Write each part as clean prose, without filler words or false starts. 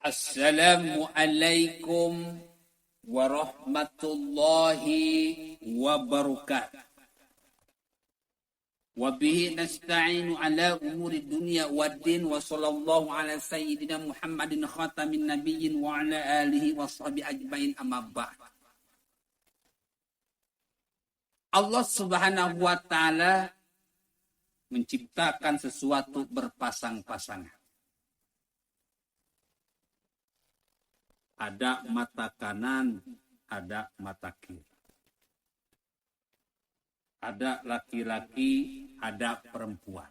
Assalamualaikum warahmatullahi wabarakatuh. Wa bihi nasta'inu ala umuri dunya waddin wa sallallahu ala sayyidina Muhammadin khatamin nabiyyin wa ala alihi wa sahbihi ajmain amma ba'd. Allah Subhanahu wa taala menciptakan sesuatu berpasang-pasangan. Ada mata kanan, ada mata kiri. Ada laki-laki, ada perempuan.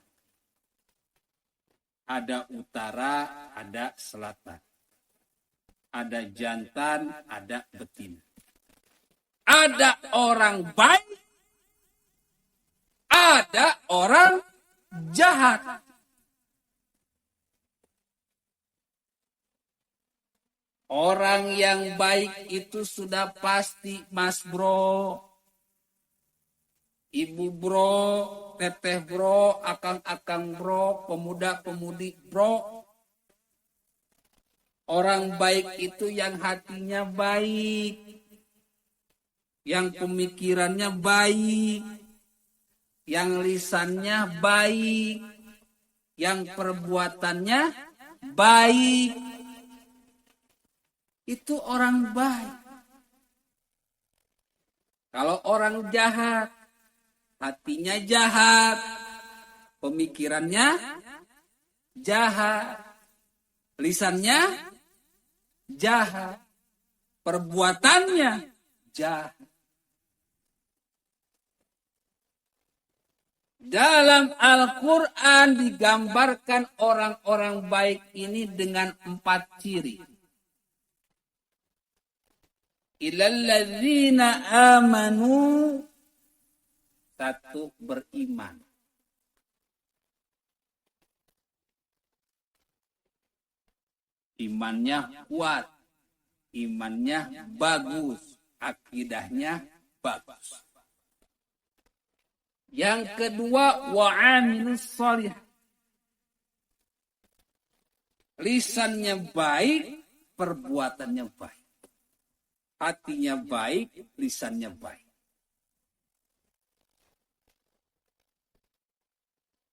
Ada utara, ada selatan. Ada jantan, ada betina. Ada orang baik, ada orang jahat. Orang yang baik itu sudah pasti mas bro, ibu bro, teteh bro, akang-akang bro, pemuda-pemudi bro. Orang baik itu yang hatinya baik, yang pemikirannya baik, yang lisannya baik, yang perbuatannya baik. Itu orang baik. Kalau orang jahat, hatinya jahat, pemikirannya jahat, lisannya jahat, perbuatannya jahat. Dalam Al-Quran digambarkan orang-orang baik ini dengan 4 ciri. Ilalladzina amanu, 1, beriman. Imannya kuat, imannya bagus, akidahnya bagus. Yang kedua, wa amilus shalih. Lisannya baik, perbuatannya baik. Hatinya baik, lisannya baik.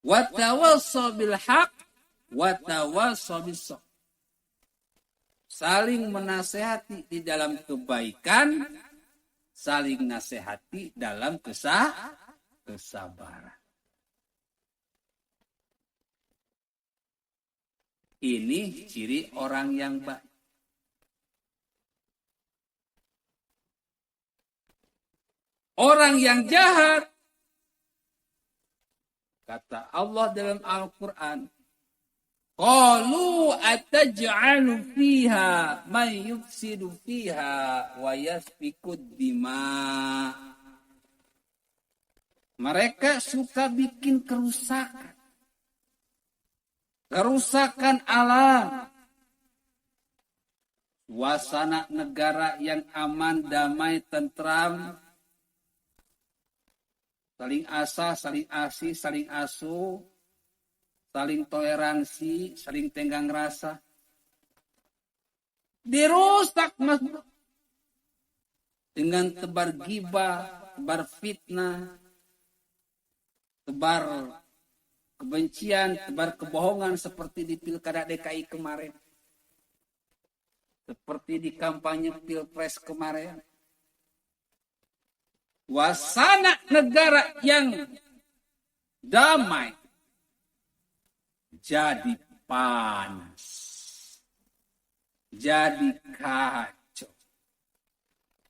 Wa tawassaw bil haq, wa tawassaw bis sabr. Saling menasehati di dalam kebaikan, saling nasihati dalam kesabaran. Ini ciri orang yang baik. Orang yang jahat, kata Allah dalam Al-Quran, qalu ataj'alu fiha man yufsidu fiha wa yasfikud dima. Mereka suka bikin kerusakan. Kerusakan alam. Suasana negara yang aman, damai, tentram, saling asah, saling asih, saling asuh, saling toleransi, saling tenggang rasa. Dirusak mas bro. Dengan tebar gibah, tebar fitnah, tebar kebencian, tebar kebohongan seperti di Pilkada DKI kemarin. Seperti di kampanye Pilpres kemarin. Suasana negara yang damai jadi panas, jadi kacau,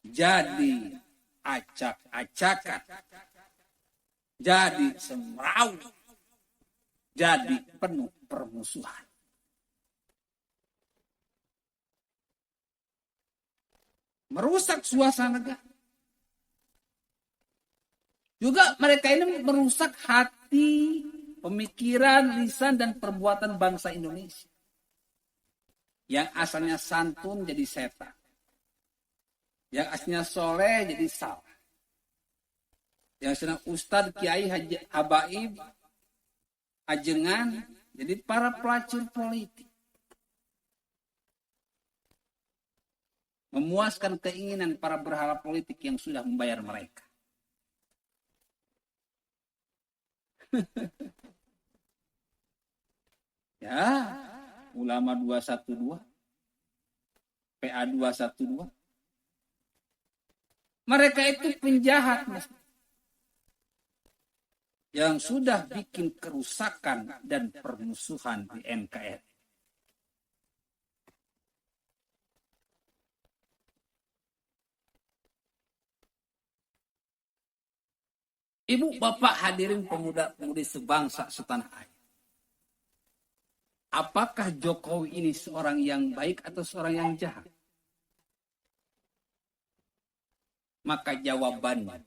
jadi acak-acakan, jadi semrawut, jadi penuh permusuhan. Merusak suasana negara. Juga mereka ini merusak hati, pemikiran, lisan, dan perbuatan bangsa Indonesia. Yang asalnya santun jadi setan. Yang asalnya soleh jadi salah. Yang asalnya ustadz, kiai, habaib, ajengan, jadi para pelacur politik. memuaskan keinginan para berhala politik yang sudah membayar mereka. Ya, ulama 212, PA 212. Mereka itu penjahat, Mas. Yang sudah bikin kerusakan dan permusuhan di NKRI. Ibu, bapak, hadirin pemuda-pemudi sebangsa setanah air. Apakah Jokowi ini seorang yang baik atau seorang yang jahat? Maka jawabannya,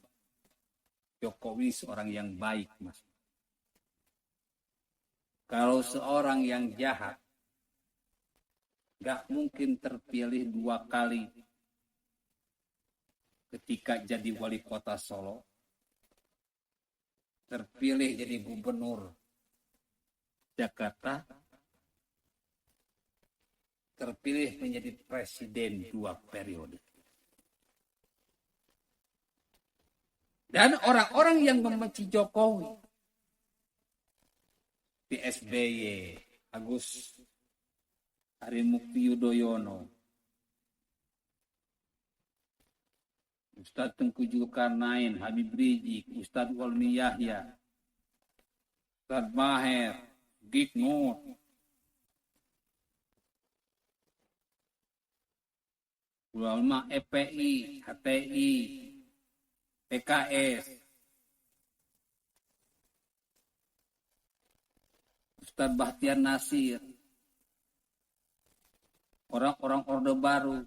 Jokowi seorang yang baik, Mas. Kalau seorang yang jahat, gak mungkin terpilih 2 kali ketika jadi wali kota Solo, terpilih jadi gubernur Jakarta, terpilih menjadi presiden 2 periode. Dan orang-orang yang membenci Jokowi, di SBY, Agus Harimukti Yudhoyono, Ustadz Tengku Zulkarnain, Habib Rizik, Ustadz Walmi Yahya, Ustadz Maher, Giknur, ulama EPI, HTI, PKS, Ustadz Bahtiar Nasir, orang-orang Orde Baru,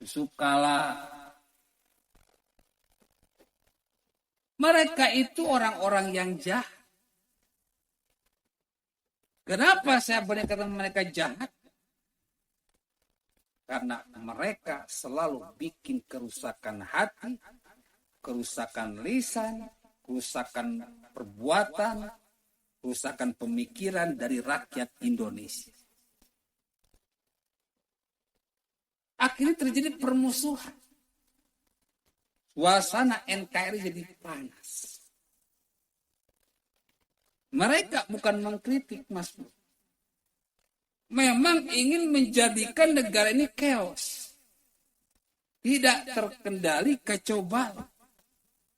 Yusuf Kala. Mereka itu orang-orang yang jahat. Kenapa saya berkata mereka jahat? Karena mereka selalu bikin kerusakan hati, kerusakan lisan, kerusakan perbuatan, kerusakan pemikiran dari rakyat Indonesia. Akhirnya terjadi permusuhan. Suasana NKRI jadi panas. Mereka bukan mengkritik, Mas. Memang ingin menjadikan negara ini chaos. Tidak terkendali, kacau balau.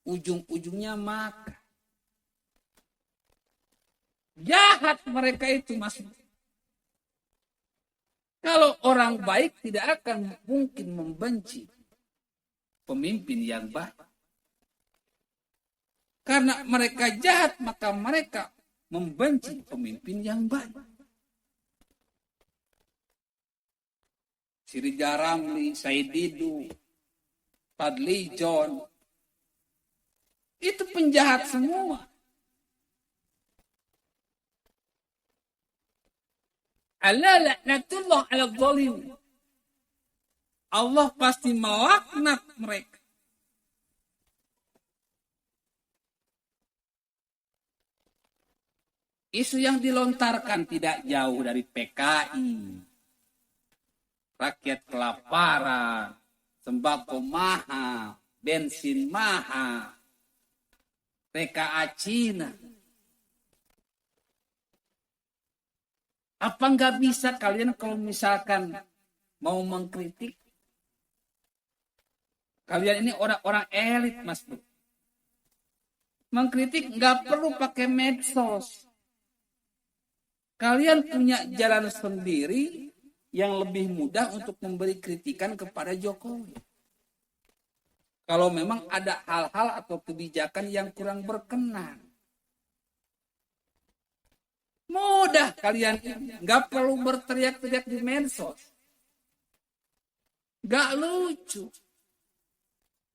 Ujung-ujungnya maka. Jahat mereka itu, Mas. Kalau orang baik tidak akan mungkin membenci pemimpin yang baik. Karena mereka jahat, maka mereka membenci pemimpin yang baik. Sirija Ramli, Said Didu, Fadli John, itu penjahat semua. Ala laknatullah ala zalim. Allah pasti melaknat mereka. Isu yang dilontarkan tidak jauh dari PKI. Rakyat kelaparan, sembako mahal, bensin mahal, TKA Cina. Apa nggak bisa kalian kalau misalkan mau mengkritik? Kalian ini orang-orang elit, Mas Bro. Mengkritik nggak perlu pakai medsos. Kalian punya jalan sendiri yang lebih mudah untuk memberi kritikan kepada Jokowi. Kalau memang ada hal-hal atau kebijakan yang kurang berkenan. Mudah kalian, nggak perlu berteriak-teriak di medsos. Nggak lucu.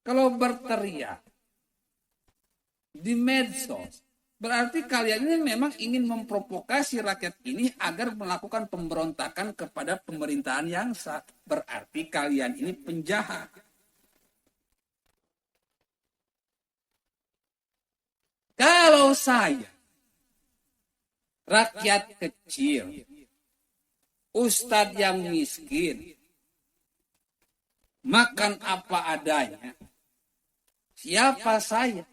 Kalau berteriak di medsos, berarti kalian ini memang ingin memprovokasi rakyat ini agar melakukan pemberontakan kepada pemerintahan yang sah. Berarti kalian ini penjahat. Kalau saya rakyat kecil, Ustadz yang miskin, makan apa adanya. Siapa saya?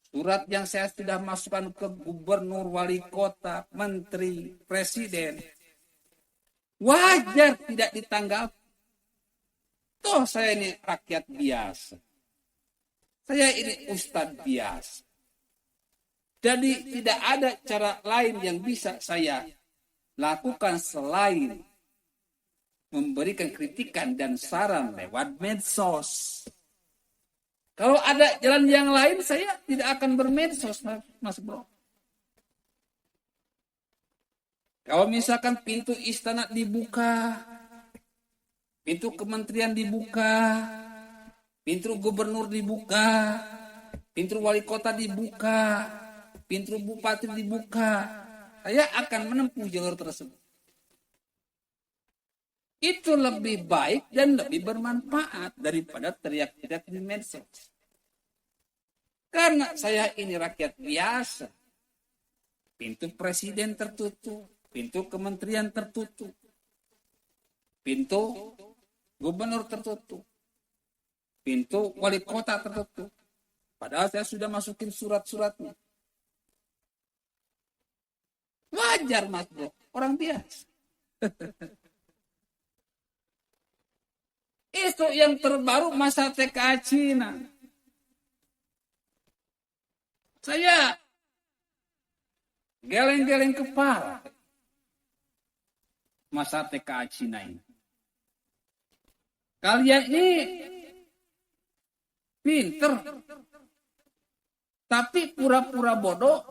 Surat yang saya sudah masukkan ke gubernur, wali kota, menteri, presiden. Wajar tidak ditanggapi. Toh saya ini rakyat biasa. Saya ini ustadz biasa. Jadi tidak ada cara lain yang bisa saya lakukan selain memberikan kritikan dan saran lewat medsos. Kalau ada jalan yang lain, saya tidak akan bermedsos, Mas Bro. Kalau misalkan pintu istana dibuka, pintu kementerian dibuka, pintu gubernur dibuka, pintu wali kota dibuka, pintu bupati dibuka, saya akan menempuh jalur tersebut. Itu lebih baik dan lebih bermanfaat daripada teriak-teriak di medsos. Karena saya ini rakyat biasa. Pintu presiden tertutup, pintu kementerian tertutup, pintu gubernur tertutup, pintu wali kota tertutup. Padahal saya sudah masukin surat-suratnya. Wajar, Mas Bro, orang biasa. Itu yang terbaru masa TKA Cina. Saya geleng-geleng kepala masa TKA Cina ini. Kalian ini pinter, tapi pura-pura bodoh,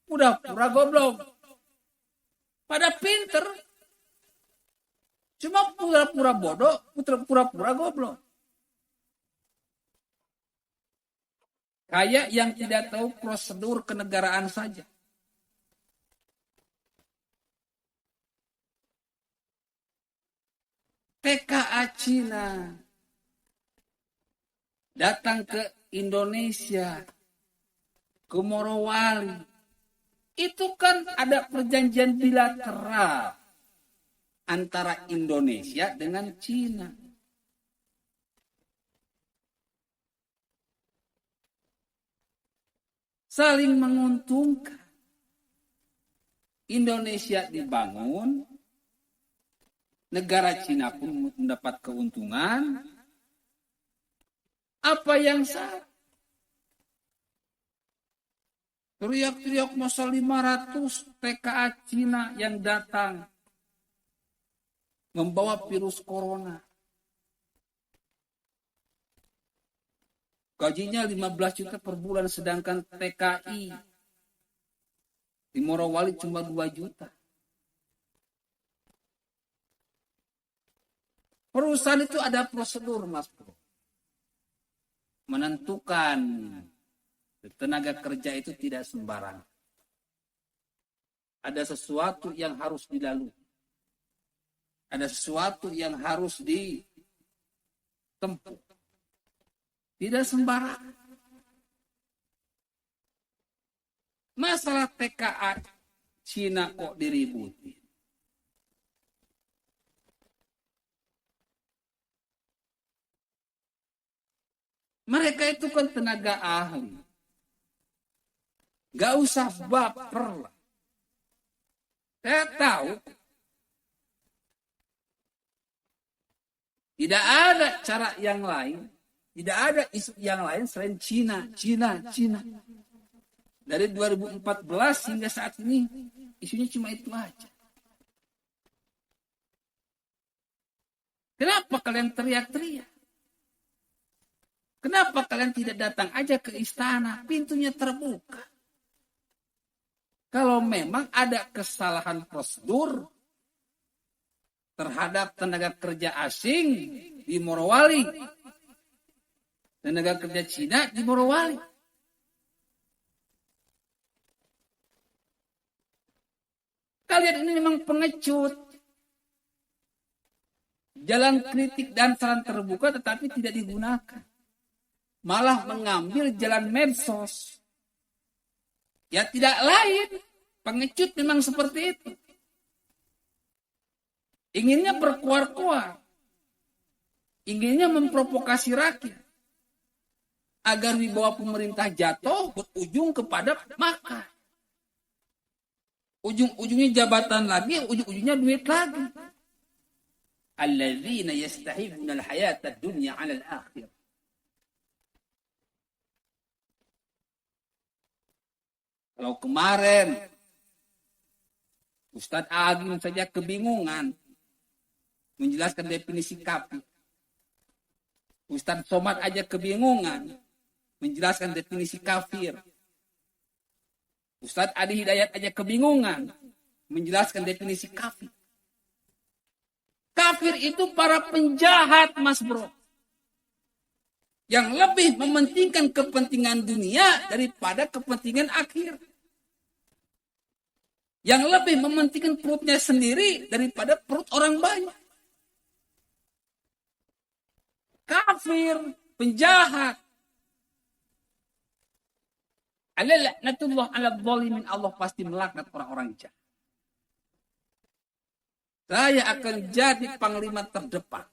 pura-pura goblok. Pada pinter, cuma pura-pura bodoh, pura-pura goblok. Kayak yang tidak tahu prosedur kenegaraan saja. TKA Cina datang ke Indonesia, ke Morowali. Itu kan ada perjanjian bilateral antara Indonesia dengan Cina. Saling menguntungkan. Indonesia dibangun, negara Cina pun mendapat keuntungan. Apa yang salah? Teriak-teriak masa 500 TKA Cina yang datang membawa virus corona. Gajinya 15 juta per bulan, sedangkan TKI di Morowali cuma 2 juta. Perusahaan itu ada prosedur, Mas Bro. Menentukan tenaga kerja itu tidak sembarang. Ada sesuatu yang harus dilalui. Ada sesuatu yang harus ditempuh. Tidak sembarang. Masalah TKA Cina kok diributi. Mereka itu kan tenaga ahli. Gak usah baper lah. Saya tahu. Tidak ada cara yang lain. Tidak ada isu yang lain selain Cina. Dari 2014 hingga saat ini, isunya cuma itu aja. Kenapa kalian teriak-teriak? Kenapa kalian tidak datang aja ke istana? Pintunya terbuka. Kalau memang ada kesalahan prosedur terhadap tenaga kerja asing di Morowali, tenaga kerja Cina di Morowali, kalian ini memang pengecut. Jalan kritik dan saran terbuka tetapi tidak digunakan. Malah mengambil jalan medsos. Ya tidak lain. Pengecut memang seperti itu. Inginnya berkuar-kuar. Inginnya memprovokasi rakyat. Agar wibawa pemerintah jatuh berujung kepada makar. Ujung-ujungnya jabatan lagi, ujung-ujungnya duit lagi. Alladzina yastahibuna al-hayata ad-dunya 'ala al-akhirah. Kalau kemarin Ustadz Agung saja kebingungan menjelaskan definisi kafir. Ustadz Somad aja kebingungan menjelaskan definisi kafir. Ustadz Adi Hidayat aja kebingungan menjelaskan definisi kafir. Kafir itu para penjahat, Mas Bro. Yang lebih mementingkan kepentingan dunia daripada kepentingan akhir. Yang lebih mementingkan perutnya sendiri daripada perut orang banyak. Kafir, penjahat. Laknatullah ala dzalimin, Allah pasti melaknat orang-orang jahat. Saya akan jadi panglima terdepan.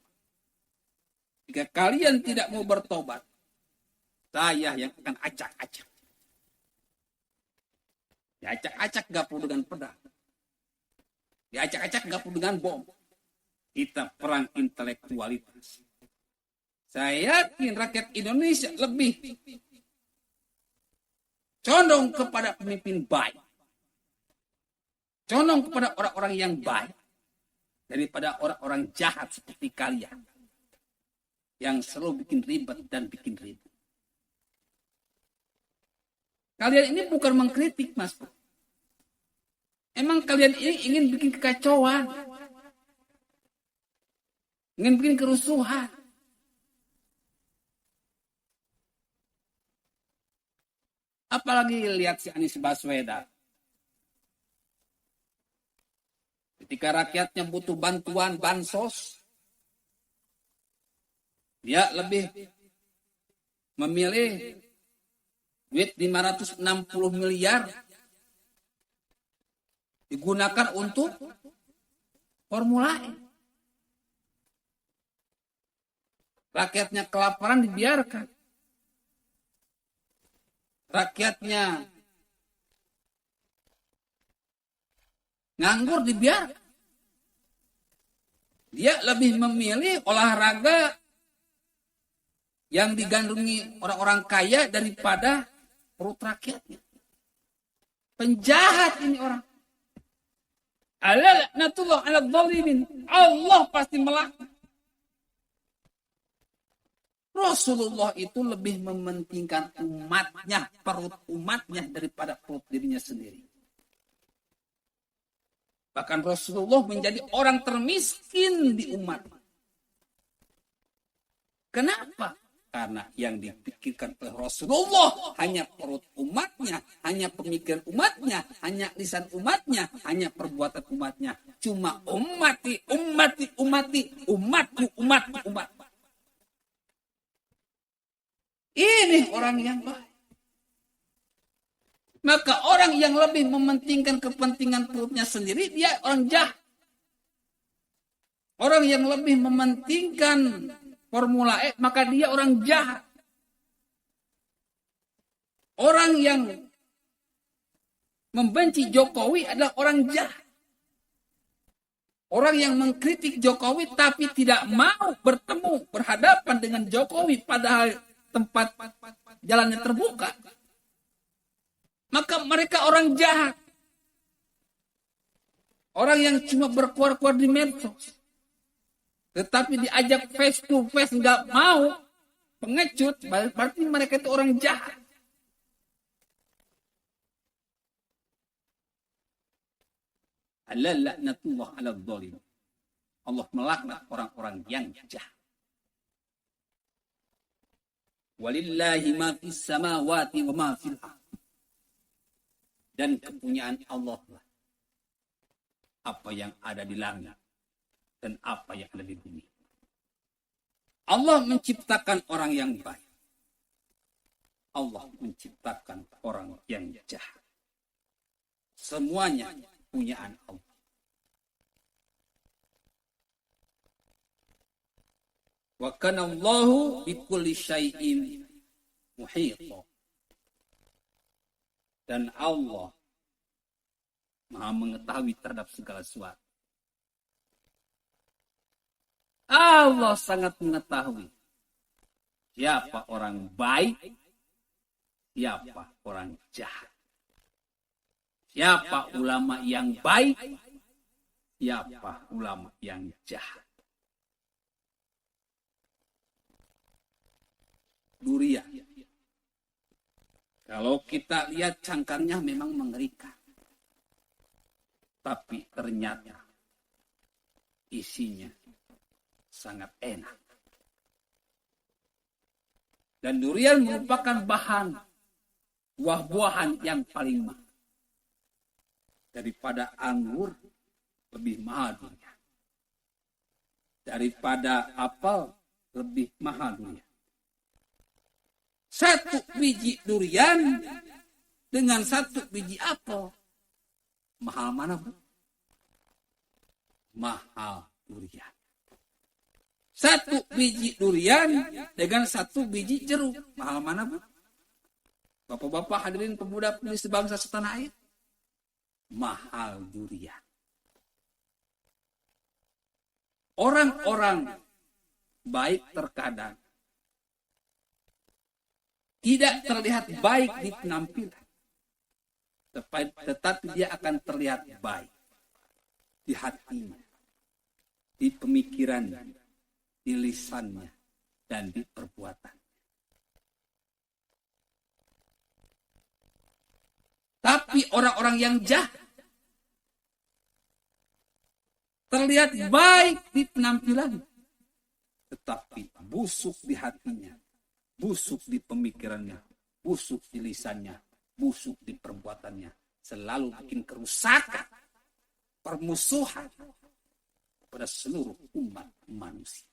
Jika kalian tidak mau bertobat, saya yang akan acak-acak. Diacak-acak gak perlu dengan pedang. Diacak-acak gak perlu dengan bom. Kita perang intelektualitas. Saya yakin rakyat Indonesia lebih condong kepada pemimpin baik. Condong kepada orang-orang yang baik. Daripada orang-orang jahat seperti kalian. Yang selalu bikin ribet dan bikin ribut. Kalian ini bukan mengkritik, Mas. Emang kalian ini ingin bikin kekacauan. Ingin bikin kerusuhan. Apalagi lihat si Anies Baswedan. Ketika rakyatnya butuh bantuan bansos, dia lebih memilih duit 560 miliar digunakan untuk Formula E. Rakyatnya kelaparan dibiarkan. Rakyatnya nganggur dibiarkan. Dia lebih memilih olahraga yang digandrungi orang-orang kaya daripada perut rakyatnya. Penjahat ini orang. Laknatullah ala dzalimin. Allah pasti melaknat. Rasulullah itu lebih mementingkan umatnya, perut umatnya daripada perut dirinya sendiri. Bahkan Rasulullah menjadi orang termiskin di umat. Kenapa? Karena yang dipikirkan oleh Rasulullah hanya perut umatnya, hanya pemikiran umatnya, hanya lisan umatnya, hanya perbuatan umatnya. Cuma umatku. Ini orang yang baik. Maka orang yang lebih mementingkan kepentingan perutnya sendiri, dia orang jahat. Orang yang lebih mementingkan Formula E, maka dia orang jahat. Orang yang membenci Jokowi adalah orang jahat. Orang yang mengkritik Jokowi tapi tidak mau bertemu, berhadapan dengan Jokowi padahal tempat jalannya terbuka. Maka mereka orang jahat. Orang yang cuma berkuar-kuar di medsos. Tetapi diajak face to face nggak mau, pengecut, berarti mereka itu orang jahat. Laknatullah ala dzalim. Allah melaknat orang-orang yang jahat. Walillahi ma fis samawati wa ma fil ardh. Dan kepunyaan Allah lah apa yang ada di langit dan apa yang ada di bumi. Allah menciptakan orang yang baik. Allah menciptakan orang yang jahat. Semuanya punyaan Allah. Wa kana Allahu bikulli syai'in muhita. Dan Allah Maha mengetahui terhadap segala sesuatu. Allah sangat mengetahui siapa orang baik, siapa orang jahat. Siapa ulama yang baik, siapa ulama yang jahat. Durian. Kalau kita lihat cangkangnya memang mengerikan. Tapi ternyata isinya sangat enak. Dan durian merupakan bahan buah-buahan yang paling mahal. Daripada anggur lebih mahal durian. Daripada apel lebih mahal durian. Satu biji durian dengan satu biji apel. Mahal mana, Bu? Mahal durian. Satu biji durian dengan satu biji jeruk. Mahal mana, Bu? Bapak-bapak hadirin pemuda pemudi sebangsa setanah air. Mahal durian. Orang-orang baik terkadang tidak terlihat baik di penampilan. Tetapi dia akan terlihat baik di hatinya, di pemikirannya, di lisannya, dan di perbuatan. Tapi orang-orang yang jahat terlihat baik di penampilan, tetapi busuk di hatinya, busuk di pemikirannya, busuk di lisannya, busuk di perbuatannya, selalu bikin kerusakan, permusuhan pada seluruh umat manusia.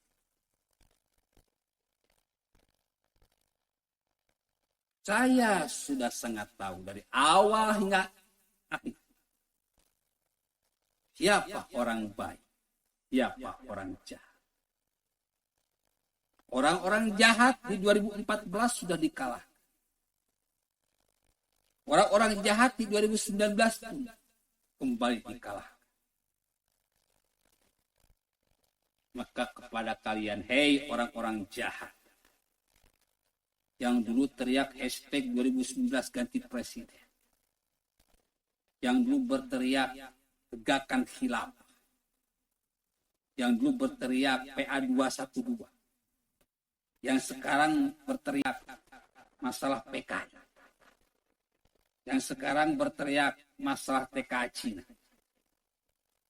Saya sudah sangat tahu dari awal hingga akhir. Siapa orang baik, siapa orang jahat. Orang-orang jahat di 2014 sudah dikalahkan. Orang-orang jahat di 2019 pun kembali dikalahkan. Maka kepada kalian, hei orang-orang jahat, yang dulu teriak hashtag 2019 ganti presiden, yang dulu berteriak tegakkan khilafah, yang dulu berteriak PA 212, yang sekarang berteriak masalah PKI, yang sekarang berteriak masalah TKA Cina.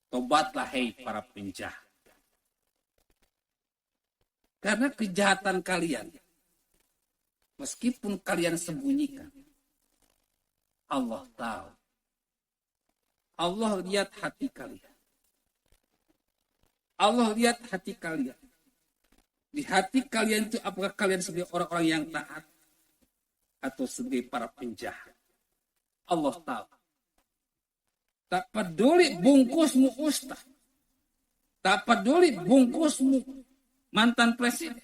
Tobatlah hei para penjahat. Karena kejahatan kalian, meskipun kalian sembunyikan, Allah tahu. Allah lihat hati kalian. Allah lihat hati kalian. Di hati kalian itu apakah kalian sebagai orang-orang yang taat atau sebagai para penjahat? Allah tahu. Tak peduli bungkusmu ustaz. Tak peduli bungkusmu mantan presiden.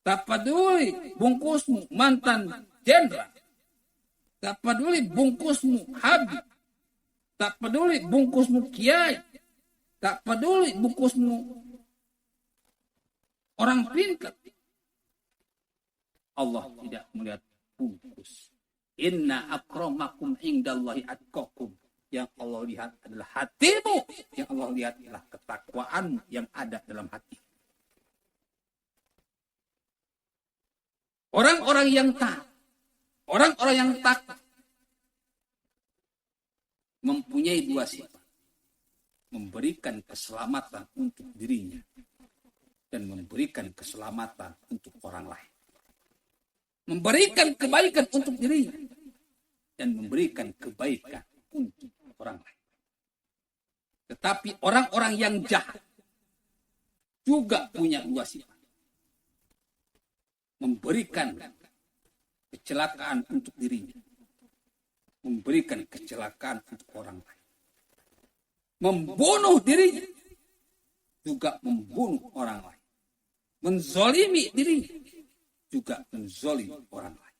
Tak peduli bungkusmu mantan jenderal. Tak peduli bungkusmu habib. Tak peduli bungkusmu kiai. Tak peduli bungkusmu orang pintar. Allah tidak melihat bungkus. Inna akramakum indallahi atqakum. Yang Allah lihat adalah hatimu. Yang Allah lihat adalah ketakwaan yang ada dalam hati. Orang-orang yang taat, orang-orang yang takwa mempunyai dua sifat. Memberikan keselamatan untuk dirinya dan memberikan keselamatan untuk orang lain. Memberikan kebaikan untuk dirinya dan memberikan kebaikan untuk orang lain. Tetapi orang-orang yang jahat juga punya dua sifat. Memberikan kecelakaan untuk dirinya. Memberikan kecelakaan untuk orang lain. Membunuh dirinya. Juga membunuh orang lain. menzolimi diri, juga menzolimi orang lain.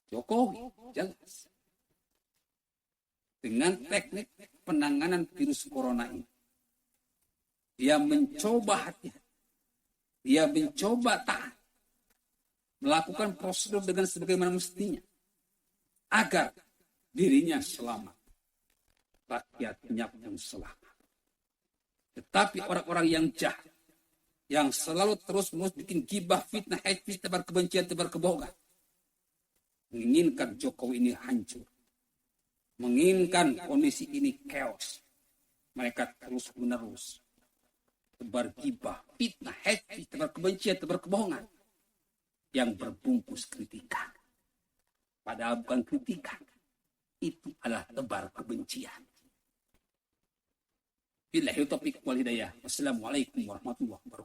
Jokowi jelas dengan teknik penanganan virus corona ini, dia mencoba hati-hati, dia mencoba taat, melakukan prosedur dengan sebagaimana mestinya, agar dirinya selamat, rakyatnya pun selamat. Tetapi orang-orang yang jahat, yang selalu terus-menerus bikin gibah, fitnah, hate speech, tebar kebencian, tebar kebohongan, menginginkan Jokowi ini hancur, menginginkan kondisi ini chaos. Mereka terus-menerus tebar gibah, fitnah, hate speech, tebar kebencian, tebar kebohongan yang berbungkus kritikan. Padahal bukan kritikan, itu adalah tebar kebencian. Billahi taufiq wal hidayah. Wassalamualaikum warahmatullahi wabarakatuh.